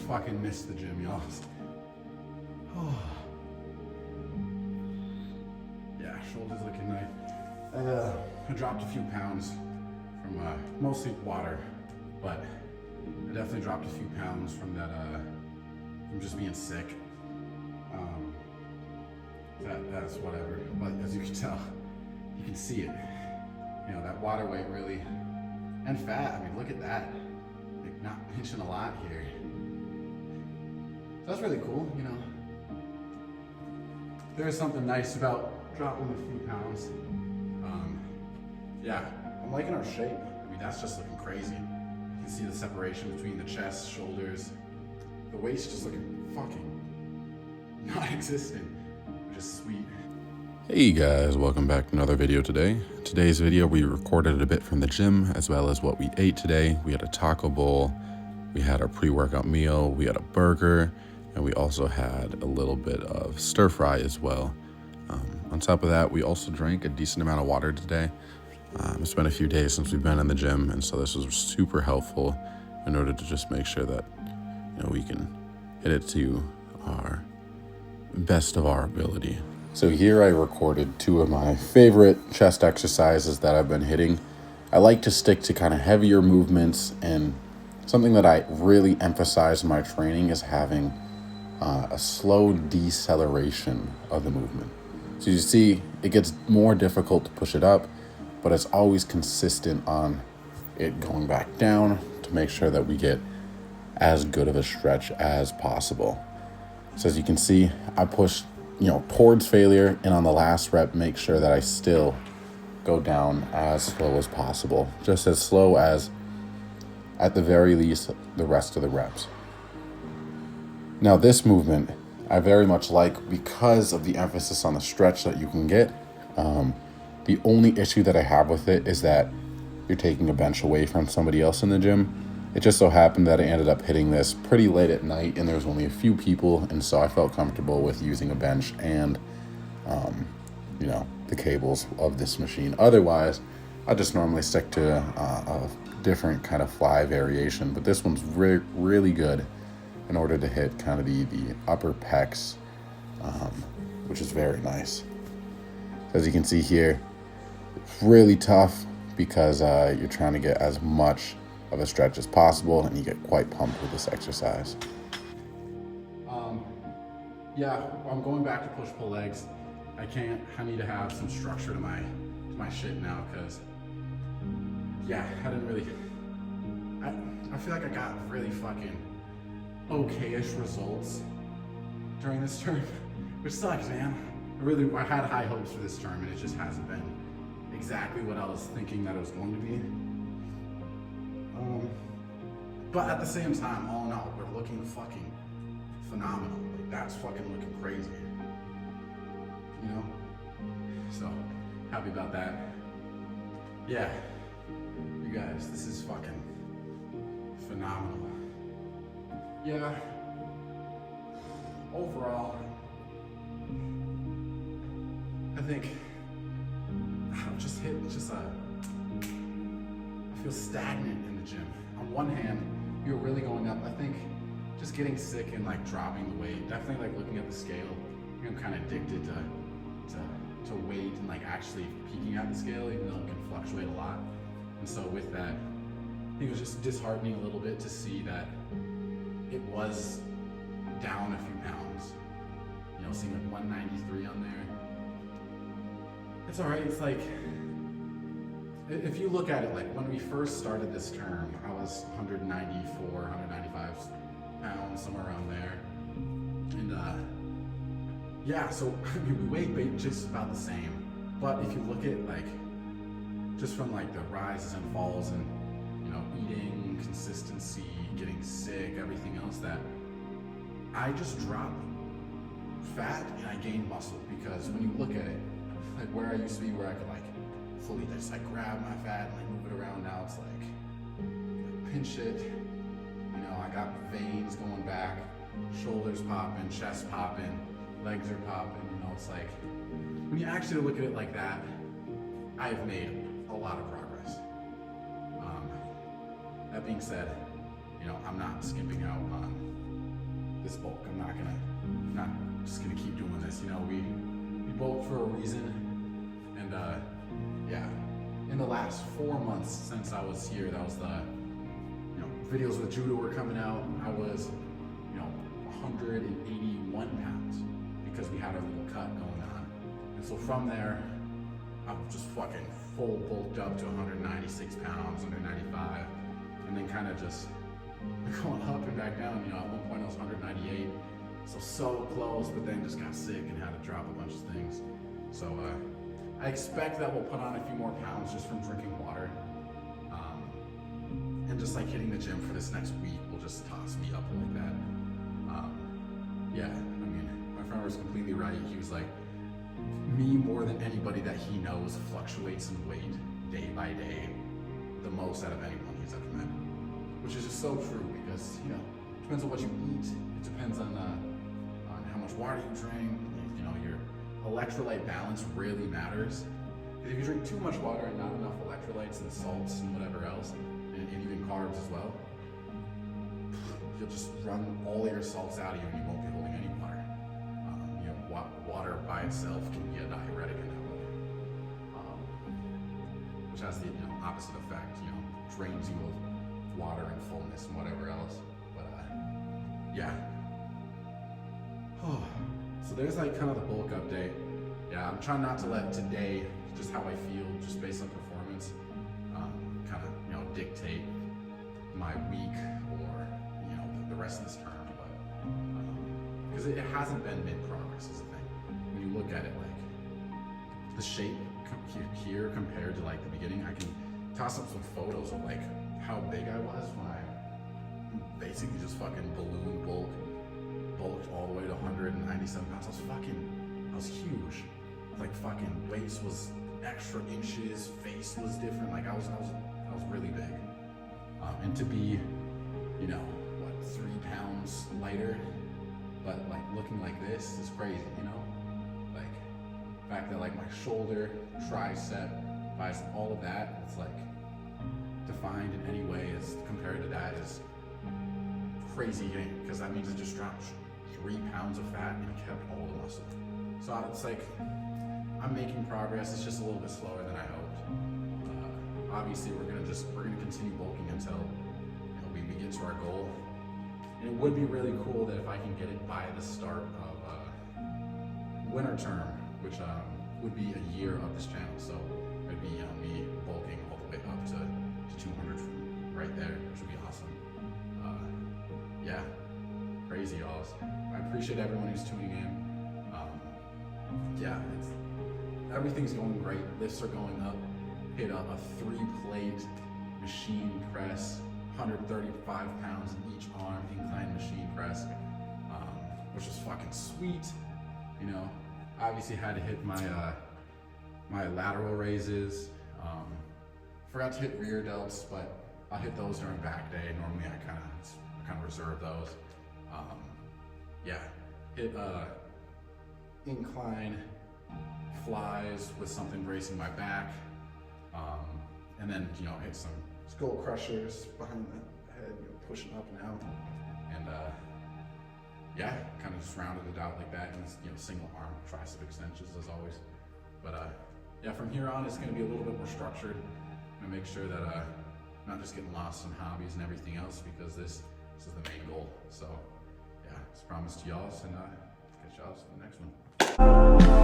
fucking missed the gym, y'all. Oh. Yeah, shoulders looking nice. I dropped a few pounds from mostly water, but I definitely dropped a few pounds from that, from just being sick. That's whatever, but as you can tell, you can see it. You know, that water weight really, and fat, I mean, look at that. Like, not pinching a lot here. So that's really cool, you know. There is something nice about dropping a few pounds. Yeah, I'm liking our shape. I mean, that's just looking crazy. You can see the separation between the chest, shoulders. The waist just looking fucking non-existent, which is sweet. Hey guys, welcome back to another video today. Today's video, we recorded a bit from the gym as well as what we ate today. We had a taco bowl, we had our pre-workout meal, we had a burger, and we also had a little bit of stir fry as well. On top of that, we also drank a decent amount of water today. It's been a few days since we've been in the gym, and so this was super helpful in order to just make sure that, you know, we can hit it to our best of our ability. So here I recorded two of my favorite chest exercises that I've been hitting. I like to stick to kind of heavier movements, and something that I really emphasize in my training is having a slow deceleration of the movement. So you see, it gets more difficult to push it up, but it's always consistent on it going back down to make sure that we get as good of a stretch as possible. So as you can see, I push, you know, towards failure, and on the last rep, make sure that I still go down as slow as possible, just as slow as, at the very least, the rest of the reps. Now this movement, I very much like because of the emphasis on the stretch that you can get. The only issue that I have with it is that you're taking a bench away from somebody else in the gym. It just so happened that I ended up hitting this pretty late at night, and there was only a few people, and so I felt comfortable with using a bench and, you know, the cables of this machine. Otherwise, I just normally stick to a different kind of fly variation, but this one's really good in order to hit kind of the upper pecs, which is very nice. As you can see here, it's really tough because you're trying to get as much of a stretch as possible, and you get quite pumped with this exercise. Yeah, I'm going back to push-pull legs. I need to have some structure to my shit now, because yeah, I didn't really, I feel like I got really fucking okay-ish results during this term, which sucks, man. I had high hopes for this term, and it just hasn't been exactly what I was thinking that it was going to be. But at the same time, all in all, we're looking fucking phenomenal. Like, that's fucking looking crazy. You know? So, happy about that. Yeah. You guys, this is fucking phenomenal. Yeah. Overall, I think I feel stagnant in the gym. On one hand, you're really going up. I think just getting sick and like dropping the weight, definitely like looking at the scale, I'm kind of addicted to weight and like actually peaking at the scale, even though it can fluctuate a lot. And so with that, I think it was just disheartening a little bit to see that it was down a few pounds. You know, seeing like 193 on there. It's all right. It's like, if you look at it, like when we first started this term, I was 194, 195 pounds, somewhere around there. And yeah, so I mean, we weigh just about the same. But if you look at like, just from like the rises and falls and, you know, eating, consistency, getting sick, everything else, that I just dropped fat and I gained muscle. Because when you look at it, like where I used to be, where I could like fully just like grab my fat and like move it around, now it's like pinch it. You know, I got veins going back, shoulders popping, chest popping, legs are popping. You know, it's like when you actually look at it like that, I've made a lot of progress. That being said, you know, I'm not skimping out on this bulk. I'm not just gonna keep doing this. You know, we bulk for a reason, and yeah. In the last 4 months since I was here, that was the videos with judo were coming out. I was 181 pounds because we had a little cut going on, and so from there I was just fucking full bulked up to 196 pounds, 195, and then kind of just going up and back down. At one point I was 198, so close, but then just got sick and had to drop a bunch of things. So I expect that we'll put on a few more pounds just from drinking water, and just like hitting the gym for this next week will just toss me up like that. Yeah, I mean, my friend was completely right. He was like, me more than anybody that he knows fluctuates in weight day by day the most out of anyone he's ever met, which is just so true because it depends on what you eat. It depends on how much water you drink. Your electrolyte balance really matters. If you drink too much water and not enough electrolytes and salts and whatever else, and even carbs as well, you'll just run all your salts out of you and you won't be holding any water. Water by itself can be a diuretic in that way, which has the opposite effect. Drains you of water and fullness and whatever else. But yeah. So there's like kind of the bulk update. Yeah, I'm trying not to let today, just how I feel, just based on performance, kind of dictate my week or the rest of this term. But because it hasn't been mid-progress is the thing. When you look at it, like the shape here compared to like the beginning, I can toss up some photos of like how big I was when I basically just fucking balloon bulked all the way to 197 pounds. I was huge. Like fucking waist was extra inches, face was different. Like I was really big. And to be, 3 pounds lighter, but like looking like this is crazy, Like the fact that like my shoulder, tricep, biceps, all of that, it's like defined in any way as compared to that is crazy, because that means it just dropped 3 pounds of fat and kept all the muscle. So it's like I'm making progress. It's just a little bit slower than I hoped. Obviously, we're gonna continue bulking until we get to our goal. And it would be really cool that if I can get it by the start of winter term, which would be a year of this channel. So it'd be me bulking all the way up to 200 from right there, which would be awesome. Yeah, crazy, y'all. I appreciate everyone who's tuning in. Yeah, everything's going great. Lifts are going up. Hit up a 3-plate machine press, 135 pounds in each arm, incline machine press, which was fucking sweet. Obviously had to hit my lateral raises. Forgot to hit rear delts, but I'll hit those during back day. Normally I kind of reserve those. Yeah, hit incline flies with something bracing my back, and then hit some skull crushers behind the head, pushing up and out, and yeah, kind of just rounded it out like that, and single arm tricep extensions as always. But yeah, from here on it's going to be a little bit more structured. I'm going to make sure that I'm not just getting lost in hobbies and everything else, because this is the main goal. So yeah, it's promised to y'all, and catch y'all in the next one.